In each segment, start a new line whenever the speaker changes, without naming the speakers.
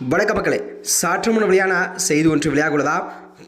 வணக்க மக்களே, சற்று முன் வெளியான செய்தி ஒன்று வெளியாகுள்ளதா?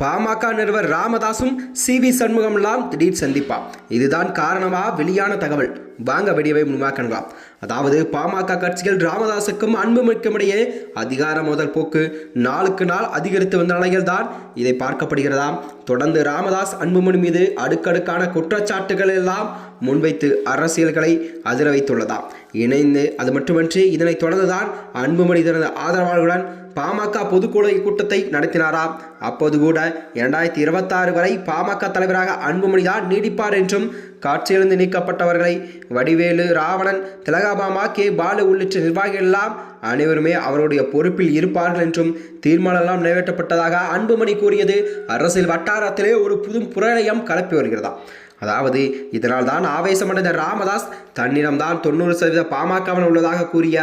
பாமக நிறுவனர் ராமதாசும் சி.வி. சண்முகம்லாம் திடீர் சந்திப்பா? இதுதான் காரணமா? வெளியான தகவல் வாங்க வெளியவே முன்வாக்கலாம். அதாவது பாமக கட்சிகள் ராமதாசுக்கும் அன்புமணிக்கும் இடையே அதிகார மோதல் போக்கு நாளுக்கு நாள் அதிகரித்து வந்த நிலையில் தான் இதை பார்க்கப்படுகிறதாம். தொடர்ந்து ராமதாஸ் அன்புமணி மீது அடுக்கடுக்கான குற்றச்சாட்டுகள் எல்லாம் முன்வைத்து அரசியல்களை அதிர வைத்துள்ளதாம். இணைந்து அது மட்டுமன்றி இதனைத் தொடர்ந்துதான் அன்புமணி தனது ஆதரவாளர்களுடன் பாமக பொதுக்குழு கூட்டத்தை நடத்தினாராம். அப்போது கூட 2026 வரை பாமக தலைவராக அன்புமணி தான் நீடிப்பார் என்றும், காட்சியிலிருந்து நீக்கப்பட்டவர்களை வடிவேலு, ராவணன், திலகாபாமா, கே. பாலு உள்ளிட்ட நிர்வாகிகள் எல்லாம் அனைவருமே அவருடைய பொறுப்பில் இருப்பார்கள் என்றும் தீர்மானம் எல்லாம் நிறைவேற்றப்பட்டதாக அன்புமணி கூறியது அரசியல் வட்டாரத்திலே ஒரு புது புரளயம் கலப்பி வருகிறதாம். அதாவது இதனால் தான் ஆவேசமடைந்த ராமதாஸ் தன்னிடம்தான் 90% பாமகவில் உள்ளதாக கூறிய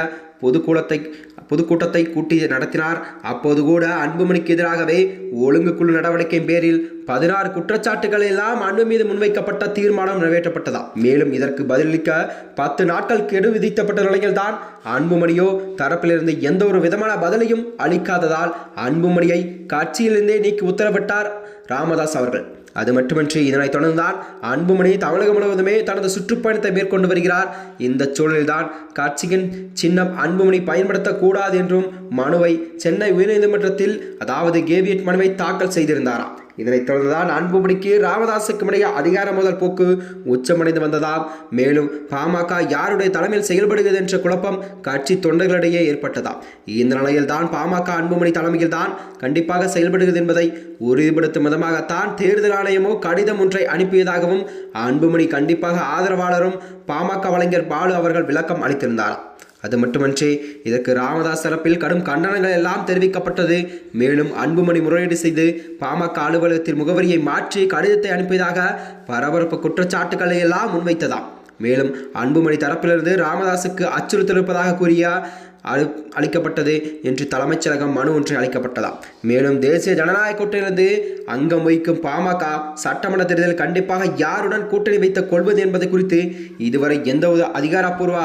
பொதுக்கூட்டத்தை கூட்டி நடத்தினார். அப்போது கூட அன்புமணிக்கு எதிராகவே ஒழுங்குக்குழு நடவடிக்கையின் பேரில் 16 குற்றச்சாட்டுகள் எல்லாம் அன்பு மீது முன்வைக்கப்பட்ட தீர்மானம் நிறைவேற்றப்பட்டதாம். மேலும் இதற்கு பதிலளிக்க 10 நாட்கள் கெடு விதிக்கப்பட்ட நிலையில் தான் அன்புமணியோ தரப்பிலிருந்து எந்த ஒரு விதமான பதிலையும் அளிக்காததால் அன்புமணியை கட்சியிலிருந்தே நீக்கி உத்தரவிட்டார் ராமதாஸ் அவர்கள். அது மட்டுமின்றி இதனைத் தொடர்ந்துதான் அன்புமணி தமிழகம் முழுவதுமே தனது சுற்றுப்பயணத்தை மேற்கொண்டு வருகிறார். இந்த சூழலில்தான் கட்சியின் சின்னம் அன்புமணி பயன்படுத்தக்கூடாது என்றும் மனுவை சென்னை உயர்நீதிமன்றத்தில் அதாவது கேவியட் மனுவை தாக்கல் செய்திருந்தாராம். இதனைத் தொடர்ந்துதான் அன்புமணிக்கு ராமதாசுக்கும் இடையே அதிகார மோதல் போக்கு உச்சமடைந்து வந்ததாம். மேலும் பாமக யாருடைய தலைமையில் செயல்படுகிறது என்ற குழப்பம் கட்சி தொண்டர்களிடையே ஏற்பட்டதாம். இந்த நிலையில் தான் பாமக அன்புமணி தலைமையில் தான் கண்டிப்பாக செயல்படுகிறது என்பதை உறுதிப்படுத்தும் விதமாகத்தான் தேர்தல் ஆணையமோ கடிதம் ஒன்றை அனுப்பியதாகவும் அன்புமணி கண்டிப்பாக ஆதரவாளரும் பாமக வலைஞர் பாலு அவர்கள் விளக்கம் அளித்திருந்தாராம். அது மட்டுமன்றி இதற்கு ராமதாஸ் தரப்பில் கடும் கண்டனங்கள் எல்லாம் தெரிவிக்கப்பட்டது. மேலும் அன்புமணி முறையீடு செய்து பாமக அலுவலகத்தின் முகவரியை மாற்றி கடிதத்தை அனுப்பியதாக பரபரப்பு குற்றச்சாட்டுக்களை எல்லாம் முன்வைத்ததாம். மேலும் அன்புமணி தரப்பிலிருந்து ராமதாசுக்கு அச்சுறுத்தல் இருப்பதாக கூறிய அளிக்கப்பட்டது என்று தலைமைச் செயலகம் மனு ஒன்று அளிக்கப்பட்டதாம். மேலும் தேசிய ஜனநாயக கூட்டணியிலிருந்து அங்கம் வகிக்கும் பாமக சட்டமன்ற தேர்தலில் கண்டிப்பாக யாருடன் கூட்டணி வைத்துக் கொள்வது என்பது குறித்து இதுவரை எந்த ஒரு அதிகாரப்பூர்வ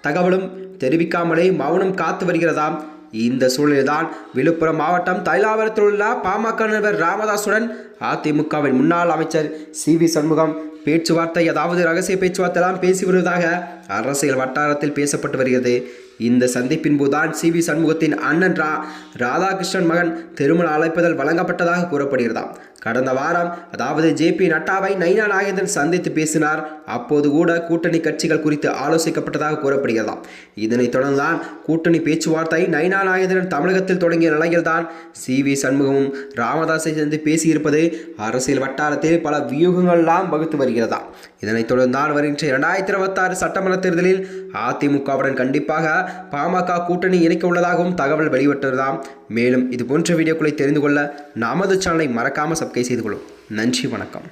தகவலும் தெரிவிக்காமலே மௌனம் காத்து வருகிறதாம். இந்த சூழலில்தான் விழுப்புரம் மாவட்டம் தைலாவரத்தில் உள்ள பாமக நிறுவனர் ராமதாசுடன் அதிமுகவின் முன்னாள் அமைச்சர் சி.வி. சண்முகம் பேச்சுவார்த்தை, அதாவது ரகசிய பேச்சுவார்த்தை எல்லாம் பேசி வருவதாக அரசியல் வட்டாரத்தில் பேசப்பட்டு வருகிறது. இந்த சந்திப்பின் போதுதான் சி.வி. சண்முகத்தின் அண்ணன் ராதாகிருஷ்ணன் மகன் திருமண அழைப்புதல் வழங்கப்பட்டதாக கூறப்படுகிறதாம். கடந்த வாரம் அதாவது ஜே.பி. நட்டாவை நைனா நாகேந்திரன் சந்தித்து பேசினார். அப்போது கூட கூட்டணி கட்சிகள் குறித்து ஆலோசிக்கப்பட்டதாக கூறப்படுகிறதாம். இதனைத் தொடர்ந்துதான் கூட்டணி பேச்சுவார்த்தை நைனா நாகேந்திரன் தமிழகத்தில் தொடங்கிய நிலையில்தான் சி.வி. சண்முகமும் ராமதாஸை சந்தித்து பேசியிருப்பது அரசியல் வட்டாரத்தில் பல வியூகங்கள் எல்லாம் வகுத்து வருகிறதாம். இதனைத் தொடர்ந்தான் வருகின்ற 2026 சட்டமன்ற தேர்தலில் அதிமுகவுடன் கண்டிப்பாக பாமக கூட்டணி இணைக்க உள்ளதாகவும் தகவல் வெளியிட்டதுதான். மேலும் இது போன்ற வீடியோக்களை தெரிந்து கொள்ள நமது சேனலை மறக்காமல் சப்ஸ்கிரைப் செய்து கொள்ளும். நன்றி, வணக்கம்.